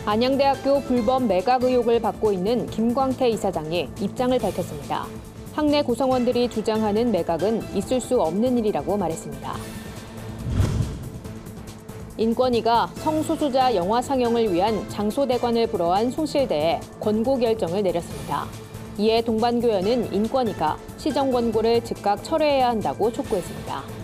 안양대학교 불법 매각 의혹을 받고 있는 김광태 이사장이 입장을 밝혔습니다. 학내 구성원들이 주장하는 매각은 있을 수 없는 일이라고 말했습니다. 인권위가 성소수자 영화 상영을 위한 장소대관을 불허한 숭실대에 권고 결정을 내렸습니다. 이에 동반교연은 인권위가 시정 권고를 즉각 철회해야 한다고 촉구했습니다.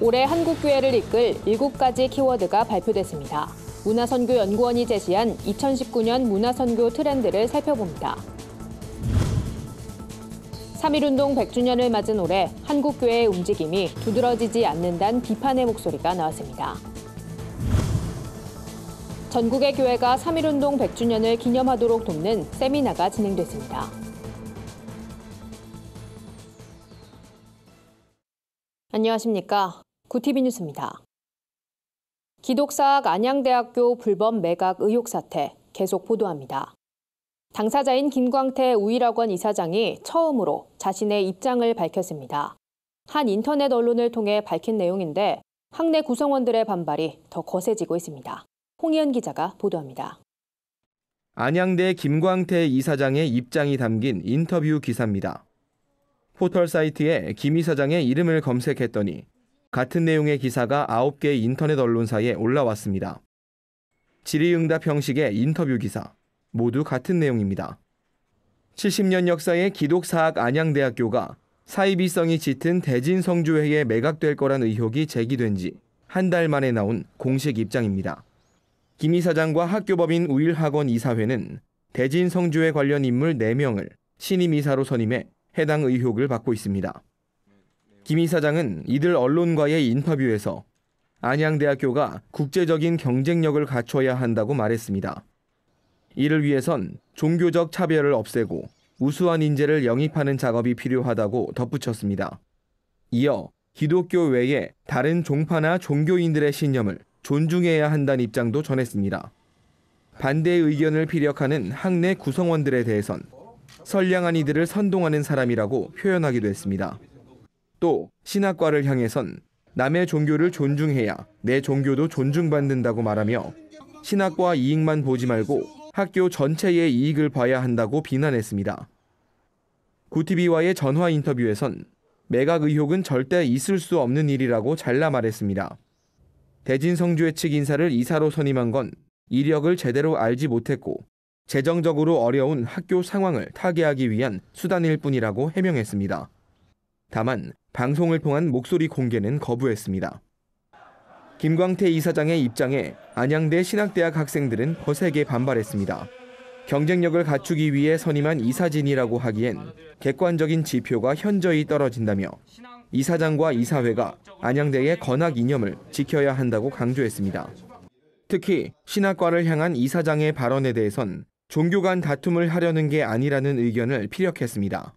올해 한국교회를 이끌 7가지 키워드가 발표됐습니다. 문화선교연구원이 제시한 2019년 문화선교 트렌드를 살펴봅니다. 3.1운동 100주년을 맞은 올해 한국교회의 움직임이 두드러지지 않는다는 비판의 목소리가 나왔습니다. 전국의 교회가 3.1운동 100주년을 기념하도록 돕는 세미나가 진행됐습니다. 안녕하십니까. 구티비 뉴스입니다. 기독사학 안양대학교 불법 매각 의혹 사태 계속 보도합니다. 당사자인 김광태 우일학원 이사장이 처음으로 자신의 입장을 밝혔습니다. 한 인터넷 언론을 통해 밝힌 내용인데 학내 구성원들의 반발이 더 거세지고 있습니다. 홍희연 기자가 보도합니다. 안양대 김광태 이사장의 입장이 담긴 인터뷰 기사입니다. 포털 사이트에 김 이사장의 이름을 검색했더니 같은 내용의 기사가 9개 인터넷 언론사에 올라왔습니다. 질의응답 형식의 인터뷰 기사, 모두 같은 내용입니다. 70년 역사의 기독사학 안양대학교가 사이비성이 짙은 대진성주회에 매각될 거란 의혹이 제기된 지 한 달 만에 나온 공식 입장입니다. 김 이사장과 학교법인 우일학원 이사회는 대진성주회 관련 인물 4명을 신임 이사로 선임해 해당 의혹을 받고 있습니다. 김 이사장은 이들 언론과의 인터뷰에서 안양대학교가 국제적인 경쟁력을 갖춰야 한다고 말했습니다. 이를 위해선 종교적 차별을 없애고 우수한 인재를 영입하는 작업이 필요하다고 덧붙였습니다. 이어 기독교 외에 다른 종파나 종교인들의 신념을 존중해야 한다는 입장도 전했습니다. 반대 의견을 피력하는 학내 구성원들에 대해선 선량한 이들을 선동하는 사람이라고 표현하기도 했습니다. 또 신학과를 향해선 남의 종교를 존중해야 내 종교도 존중받는다고 말하며 신학과 이익만 보지 말고 학교 전체의 이익을 봐야 한다고 비난했습니다. 구티비와의 전화 인터뷰에선 매각 의혹은 절대 있을 수 없는 일이라고 잘라 말했습니다. 대진성주회 측 인사를 이사로 선임한 건 이력을 제대로 알지 못했고 재정적으로 어려운 학교 상황을 타개하기 위한 수단일 뿐이라고 해명했습니다. 다만 방송을 통한 목소리 공개는 거부했습니다. 김광태 이사장의 입장에 안양대 신학대학 학생들은 거세게 반발했습니다. 경쟁력을 갖추기 위해 선임한 이사진이라고 하기엔 객관적인 지표가 현저히 떨어진다며 이사장과 이사회가 안양대의 건학 이념을 지켜야 한다고 강조했습니다. 특히 신학과를 향한 이사장의 발언에 대해선 종교 간 다툼을 하려는 게 아니라는 의견을 피력했습니다.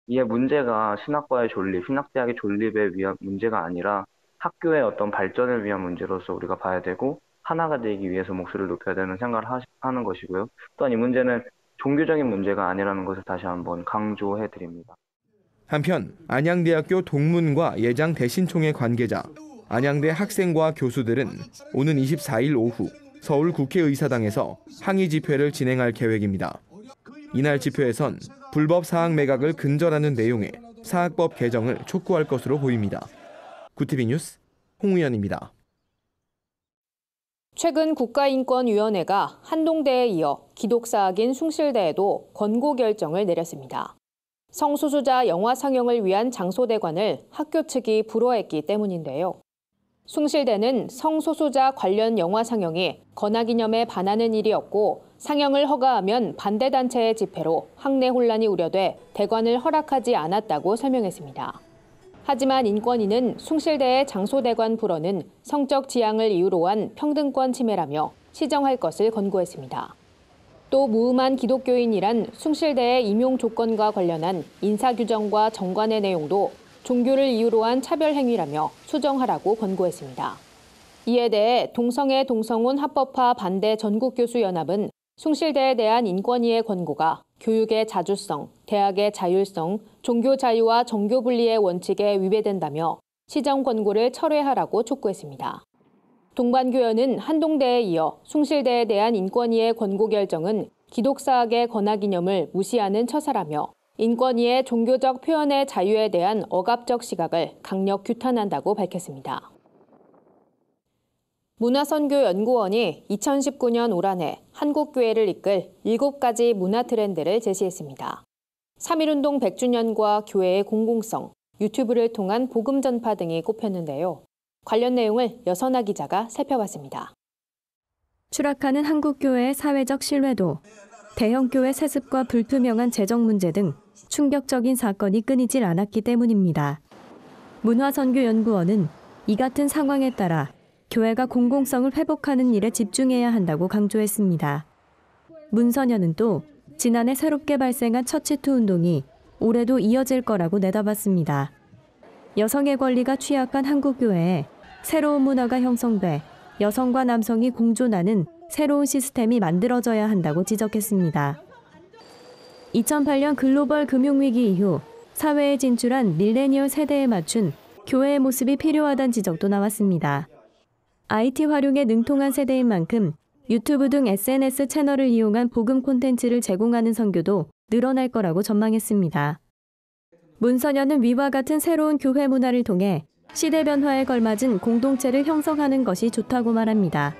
이에 문제가 신학과의 존립, 신학대학의 존립에 위한 문제가 아니라 학교의 어떤 발전을 위한 문제로서 우리가 봐야 되고 하나가 되기 위해서 목소리를 높여야 되는 생각을 하는 것이고요. 또한 이 문제는 종교적인 문제가 아니라는 것을 다시 한번 강조해 드립니다. 한편 안양대학교 동문과 예장 대신총회 관계자, 안양대 학생과 교수들은 오는 24일 오후 서울 국회의사당에서 항의 집회를 진행할 계획입니다. 이날 집회에선 불법 사학 매각을 근절하는 내용의 사학법 개정을 촉구할 것으로 보입니다. 구티비 뉴스 홍우연입니다. 최근 국가인권위원회가 한동대에 이어 기독사학인 숭실대에도 권고 결정을 내렸습니다. 성소수자 영화 상영을 위한 장소대관을 학교 측이 불허했기 때문인데요. 숭실대는 성소수자 관련 영화 상영이 건학이념에 반하는 일이었고 상영을 허가하면 반대단체의 집회로 학내 혼란이 우려돼 대관을 허락하지 않았다고 설명했습니다. 하지만 인권위는 숭실대의 장소대관 불허는 성적 지향을 이유로 한 평등권 침해라며 시정할 것을 권고했습니다. 또 무음한 기독교인이란 숭실대의 임용 조건과 관련한 인사규정과 정관의 내용도 종교를 이유로 한 차별 행위라며 수정하라고 권고했습니다. 이에 대해 동성애 동성혼 합법화 반대 전국교수연합은 숭실대에 대한 인권위의 권고가 교육의 자주성, 대학의 자율성, 종교 자유와 정교 분리의 원칙에 위배된다며 시정 권고를 철회하라고 촉구했습니다. 동반교연은 한동대에 이어 숭실대에 대한 인권위의 권고 결정은 기독사학의 권하기념을 무시하는 처사라며 인권위의 종교적 표현의 자유에 대한 억압적 시각을 강력 규탄한다고 밝혔습니다. 문화선교연구원이 2019년 올 한 해 한국교회를 이끌 7가지 문화 트렌드를 제시했습니다. 3.1운동 100주년과 교회의 공공성, 유튜브를 통한 복음 전파 등이 꼽혔는데요. 관련 내용을 여선아 기자가 살펴봤습니다. 추락하는 한국교회의 사회적 신뢰도, 대형교회 세습과 불투명한 재정 문제 등 충격적인 사건이 끊이질 않았기 때문입니다. 문화선교연구원은 이 같은 상황에 따라 교회가 공공성을 회복하는 일에 집중해야 한다고 강조했습니다. 문선현은 또 지난해 새롭게 발생한 처치투 운동이 올해도 이어질 거라고 내다봤습니다. 여성의 권리가 취약한 한국교회에 새로운 문화가 형성돼 여성과 남성이 공존하는 새로운 시스템이 만들어져야 한다고 지적했습니다. 2008년 글로벌 금융위기 이후 사회에 진출한 밀레니얼 세대에 맞춘 교회의 모습이 필요하다는 지적도 나왔습니다. IT 활용에 능통한 세대인 만큼 유튜브 등 SNS 채널을 이용한 복음 콘텐츠를 제공하는 선교도 늘어날 거라고 전망했습니다. 문선현은 위와 같은 새로운 교회 문화를 통해 시대 변화에 걸맞은 공동체를 형성하는 것이 좋다고 말합니다.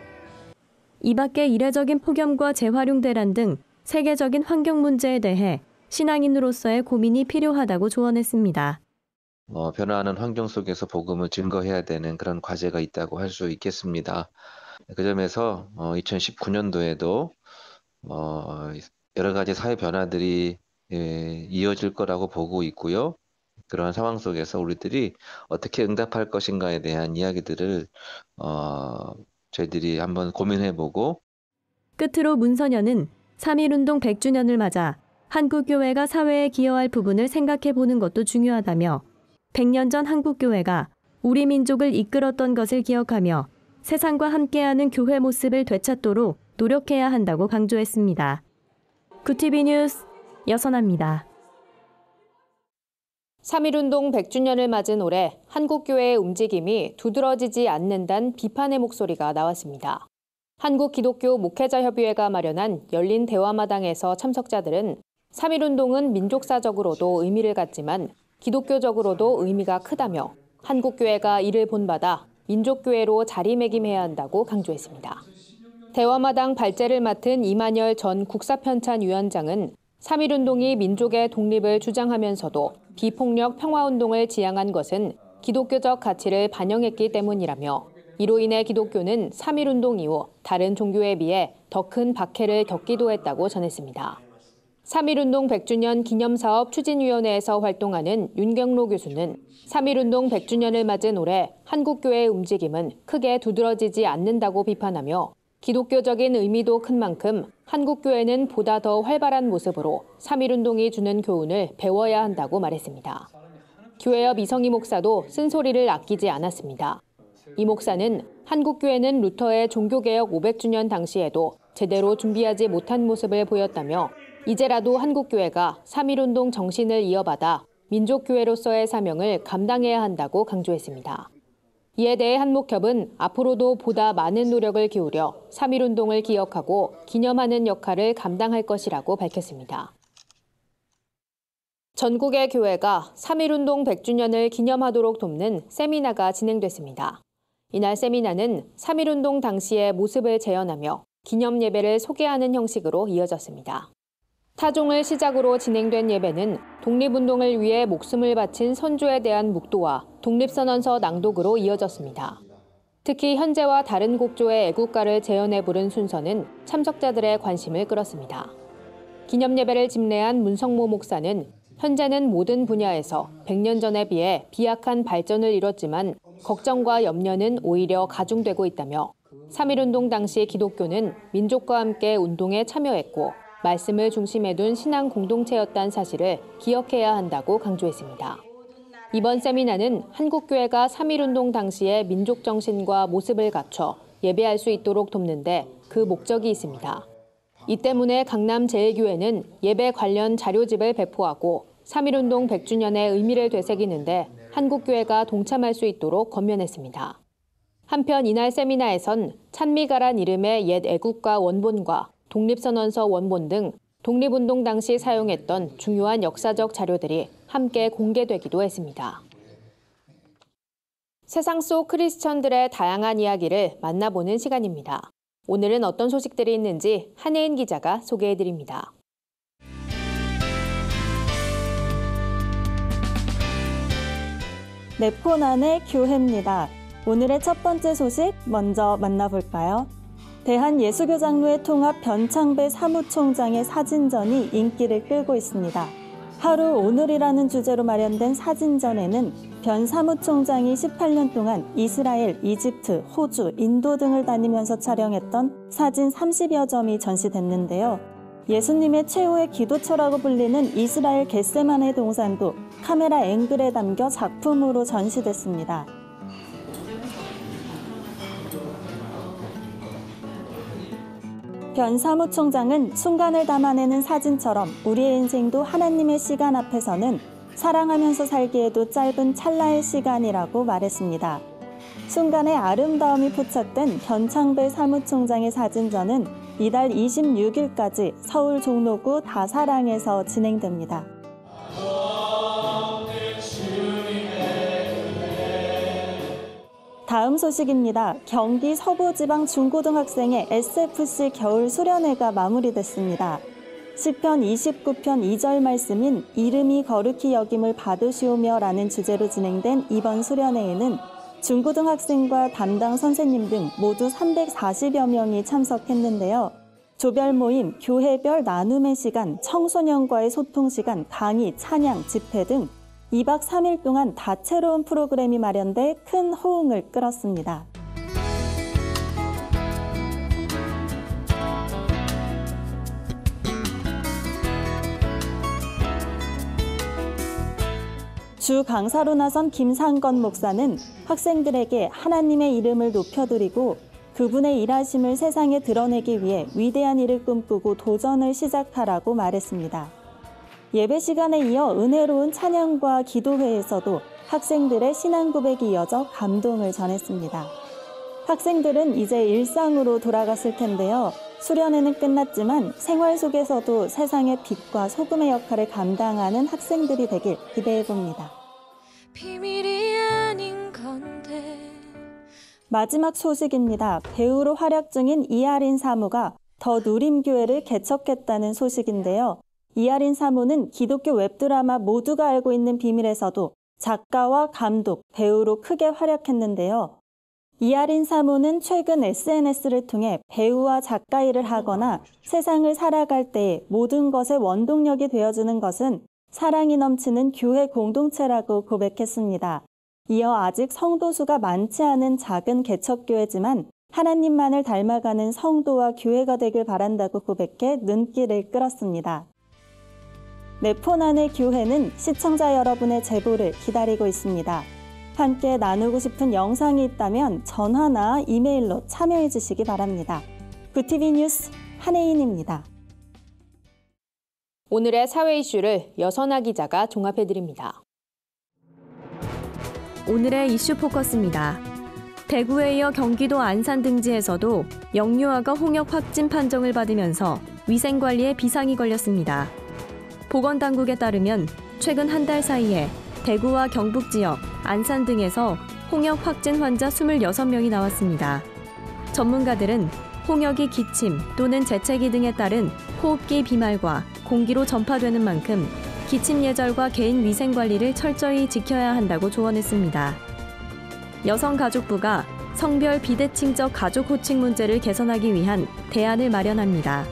이 밖에 이례적인 폭염과 재활용 대란 등 세계적인 환경 문제에 대해 신앙인으로서의 고민이 필요하다고 조언했습니다. 변화하는 환경 속에서 복음을 증거해야 되는 그런 과제가 있다고 할 수 있겠습니다. 그 점에서 2019년도에도 여러 가지 사회 변화들이 이어질 거라고 보고 있고요. 그러한 상황 속에서 우리들이 어떻게 응답할 것인가에 대한 이야기들을 저희들이 한번 고민해보고 끝으로 문선현은 3.1운동 100주년을 맞아 한국교회가 사회에 기여할 부분을 생각해보는 것도 중요하다며 100년 전 한국교회가 우리 민족을 이끌었던 것을 기억하며 세상과 함께하는 교회 모습을 되찾도록 노력해야 한다고 강조했습니다. 구티비 뉴스 여선아입니다. 3.1운동 100주년을 맞은 올해 한국교회의 움직임이 두드러지지 않는다는 비판의 목소리가 나왔습니다. 한국기독교 목회자협의회가 마련한 열린 대화마당에서 참석자들은 3.1운동은 민족사적으로도 의미를 갖지만 기독교적으로도 의미가 크다며 한국교회가 이를 본받아 민족교회로 자리매김해야 한다고 강조했습니다. 대화마당 발제를 맡은 이만열 전 국사편찬위원장은 3.1운동이 민족의 독립을 주장하면서도 비폭력 평화운동을 지향한 것은 기독교적 가치를 반영했기 때문이라며 이로 인해 기독교는 3.1운동 이후 다른 종교에 비해 더 큰 박해를 겪기도 했다고 전했습니다. 3.1운동 100주년 기념사업 추진위원회에서 활동하는 윤경로 교수는 3.1운동 100주년을 맞은 올해 한국교회의 움직임은 크게 두드러지지 않는다고 비판하며 기독교적인 의미도 큰 만큼 한국교회는 보다 더 활발한 모습으로 3.1운동이 주는 교훈을 배워야 한다고 말했습니다. 교회협 이성희 목사도 쓴소리를 아끼지 않았습니다. 이 목사는 한국교회는 루터의 종교개혁 500주년 당시에도 제대로 준비하지 못한 모습을 보였다며 이제라도 한국교회가 3.1운동 정신을 이어받아 민족교회로서의 사명을 감당해야 한다고 강조했습니다. 이에 대해 한목협은 앞으로도 보다 많은 노력을 기울여 3.1운동을 기억하고 기념하는 역할을 감당할 것이라고 밝혔습니다. 전국의 교회가 3.1운동 100주년을 기념하도록 돕는 세미나가 진행됐습니다. 이날 세미나는 3.1운동 당시의 모습을 재현하며 기념 예배를 소개하는 형식으로 이어졌습니다. 타종을 시작으로 진행된 예배는 독립운동을 위해 목숨을 바친 선조에 대한 묵도와 독립선언서 낭독으로 이어졌습니다. 특히 현재와 다른 곡조의 애국가를 재현해 부른 순서는 참석자들의 관심을 끌었습니다. 기념 예배를 집례한 문성모 목사는 현재는 모든 분야에서 100년 전에 비해 비약한 발전을 이뤘지만 걱정과 염려는 오히려 가중되고 있다며 3.1운동 당시 기독교는 민족과 함께 운동에 참여했고 말씀을 중심에 둔 신앙 공동체였다는 사실을 기억해야 한다고 강조했습니다. 이번 세미나는 한국교회가 3.1운동 당시의 민족 정신과 모습을 갖춰 예배할 수 있도록 돕는데 그 목적이 있습니다. 이 때문에 강남제일교회는 예배 관련 자료집을 배포하고 3.1운동 100주년의 의미를 되새기는데 한국교회가 동참할 수 있도록 권면했습니다. 한편 이날 세미나에선 찬미가란 이름의 옛 애국가 원본과 독립선언서 원본 등 독립운동 당시 사용했던 중요한 역사적 자료들이 함께 공개되기도 했습니다. 세상 속 크리스천들의 다양한 이야기를 만나보는 시간입니다. 오늘은 어떤 소식들이 있는지 한혜인 기자가 소개해드립니다. 네포난의 교회입니다. 오늘의 첫 번째 소식 먼저 만나볼까요? 대한예수교장로회 통합 변창배 사무총장의 사진전이 인기를 끌고 있습니다. 하루 오늘이라는 주제로 마련된 사진전에는 변 사무총장이 18년 동안 이스라엘, 이집트, 호주, 인도 등을 다니면서 촬영했던 사진 30여 점이 전시됐는데요. 예수님의 최후의 기도처라고 불리는 이스라엘 겟세마네 동산도 카메라 앵글에 담겨 작품으로 전시됐습니다. 변 사무총장은 순간을 담아내는 사진처럼 우리의 인생도 하나님의 시간 앞에서는 사랑하면서 살기에도 짧은 찰나의 시간이라고 말했습니다. 순간의 아름다움이 포착된 변창배 사무총장의 사진전은 이달 26일까지 서울 종로구 다사랑에서 진행됩니다. 다음 소식입니다. 경기 서부지방 중고등학생의 SFC 겨울 수련회가 마무리됐습니다. 시편 29편 2절 말씀인 이름이 거룩히 여김을 받으시오며 라는 주제로 진행된 이번 수련회에는 중고등학생과 담당 선생님 등 모두 340여 명이 참석했는데요. 조별 모임, 교회별 나눔의 시간, 청소년과의 소통 시간, 강의, 찬양, 집회 등 2박 3일 동안 다채로운 프로그램이 마련돼 큰 호응을 끌었습니다. 주 강사로 나선 김상건 목사는 학생들에게 하나님의 이름을 높여드리고 그분의 일하심을 세상에 드러내기 위해 위대한 일을 꿈꾸고 도전을 시작하라고 말했습니다. 예배 시간에 이어 은혜로운 찬양과 기도회에서도 학생들의 신앙 고백이 이어져 감동을 전했습니다. 학생들은 이제 일상으로 돌아갔을 텐데요. 수련회는 끝났지만 생활 속에서도 세상의 빛과 소금의 역할을 감당하는 학생들이 되길 기대해봅니다. 비밀이 아닌 건데. 마지막 소식입니다. 배우로 활약 중인 이하린 사무가 더 누림교회를 개척했다는 소식인데요. 이하린 사무는 기독교 웹드라마 모두가 알고 있는 비밀에서도 작가와 감독, 배우로 크게 활약했는데요. 이하린 사무는 최근 SNS를 통해 배우와 작가 일을 하거나 세상을 살아갈 때 모든 것의 원동력이 되어주는 것은 사랑이 넘치는 교회 공동체라고 고백했습니다. 이어 아직 성도 수가 많지 않은 작은 개척교회지만 하나님만을 닮아가는 성도와 교회가 되길 바란다고 고백해 눈길을 끌었습니다. 네포난의 교회는 시청자 여러분의 제보를 기다리고 있습니다. 함께 나누고 싶은 영상이 있다면 전화나 이메일로 참여해 주시기 바랍니다. 구TV 뉴스 한혜인입니다. 오늘의 사회 이슈를 여선아 기자가 종합해드립니다. 오늘의 이슈 포커스입니다. 대구에 이어 경기도 안산 등지에서도 영유아가 홍역 확진 판정을 받으면서 위생관리에 비상이 걸렸습니다. 보건당국에 따르면 최근 한 달 사이에 대구와 경북 지역, 안산 등에서 홍역 확진 환자 26명이 나왔습니다. 전문가들은 홍역이 기침 또는 재채기 등에 따른 호흡기 비말과 공기로 전파되는 만큼 기침 예절과 개인 위생 관리를 철저히 지켜야 한다고 조언했습니다. 여성가족부가 성별 비대칭적 가족 호칭 문제를 개선하기 위한 대안을 마련합니다.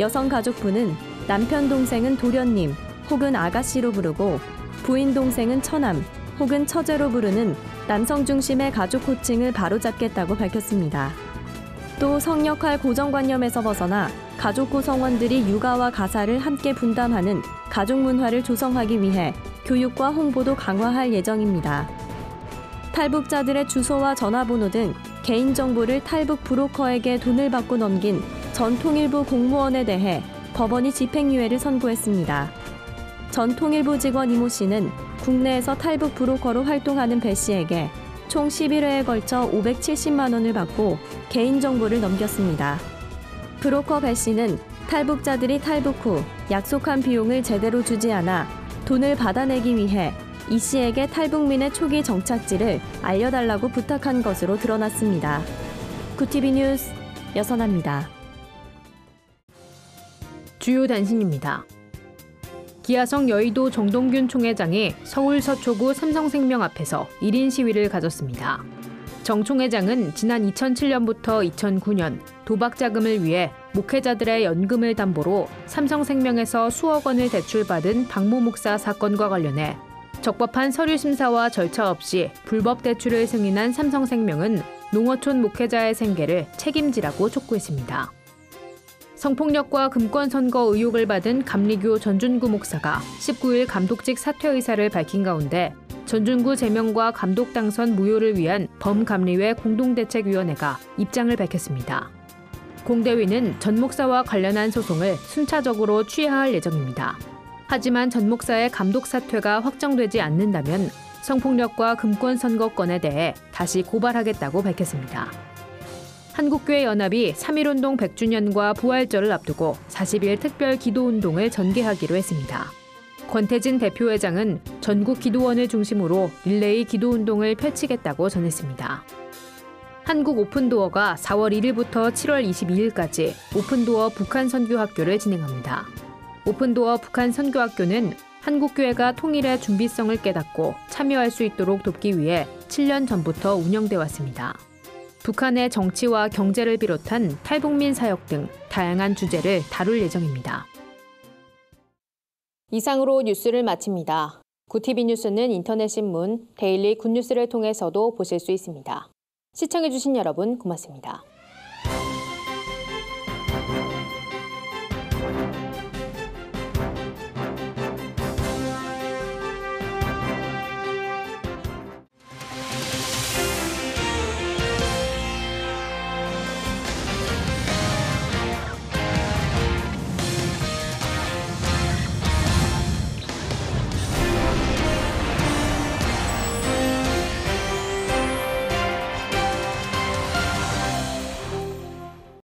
여성가족부는 남편 동생은 도련님 혹은 아가씨로 부르고 부인 동생은 처남 혹은 처제로 부르는 남성 중심의 가족 호칭을 바로잡겠다고 밝혔습니다. 또 성역할 고정관념에서 벗어나 가족 구성원들이 육아와 가사를 함께 분담하는 가족 문화를 조성하기 위해 교육과 홍보도 강화할 예정입니다. 탈북자들의 주소와 전화번호 등 개인정보를 탈북 브로커에게 돈을 받고 넘긴 전 통일부 공무원에 대해 법원이 집행유예를 선고했습니다. 전 통일부 직원 이모 씨는 국내에서 탈북 브로커로 활동하는 배 씨에게 총 11회에 걸쳐 570만 원을 받고 개인정보를 넘겼습니다. 브로커 배 씨는 탈북자들이 탈북 후 약속한 비용을 제대로 주지 않아 돈을 받아내기 위해 이 씨에게 탈북민의 초기 정착지를 알려달라고 부탁한 것으로 드러났습니다. 구티비 뉴스 여선아입니다. 주요 단신입니다. 기아성 여의도 정동균 총회장이 서울 서초구 삼성생명 앞에서 1인 시위를 가졌습니다. 정 총회장은 지난 2007년부터 2009년 도박 자금을 위해 목회자들의 연금을 담보로 삼성생명에서 수억 원을 대출받은 박모 목사 사건과 관련해 적법한 서류 심사와 절차 없이 불법 대출을 승인한 삼성생명은 농어촌 목회자의 생계를 책임지라고 촉구했습니다. 성폭력과 금권 선거 의혹을 받은 감리교 전준구 목사가 19일 감독직 사퇴 의사를 밝힌 가운데 전준구 제명과 감독 당선 무효를 위한 범감리회 공동대책위원회가 입장을 밝혔습니다. 공대위는 전 목사와 관련한 소송을 순차적으로 취하할 예정입니다. 하지만 전 목사의 감독 사퇴가 확정되지 않는다면 성폭력과 금권 선거권에 대해 다시 고발하겠다고 밝혔습니다. 한국교회연합이 3.1운동 100주년과 부활절을 앞두고 40일 특별 기도운동을 전개하기로 했습니다. 권태진 대표회장은 전국 기도원을 중심으로 릴레이 기도운동을 펼치겠다고 전했습니다. 한국 오픈도어가 4월 1일부터 7월 22일까지 오픈도어 북한 선교학교를 진행합니다. 오픈도어 북한 선교학교는 한국교회가 통일의 준비성을 깨닫고 참여할 수 있도록 돕기 위해 7년 전부터 운영돼 왔습니다. 북한의 정치와 경제를 비롯한 탈북민 사역 등 다양한 주제를 다룰 예정입니다. 이상으로 뉴스를 마칩니다. 구티비 뉴스는 인터넷 신문 데일리 굿뉴스를 통해서도 보실 수 있습니다. 시청해주신 여러분 고맙습니다.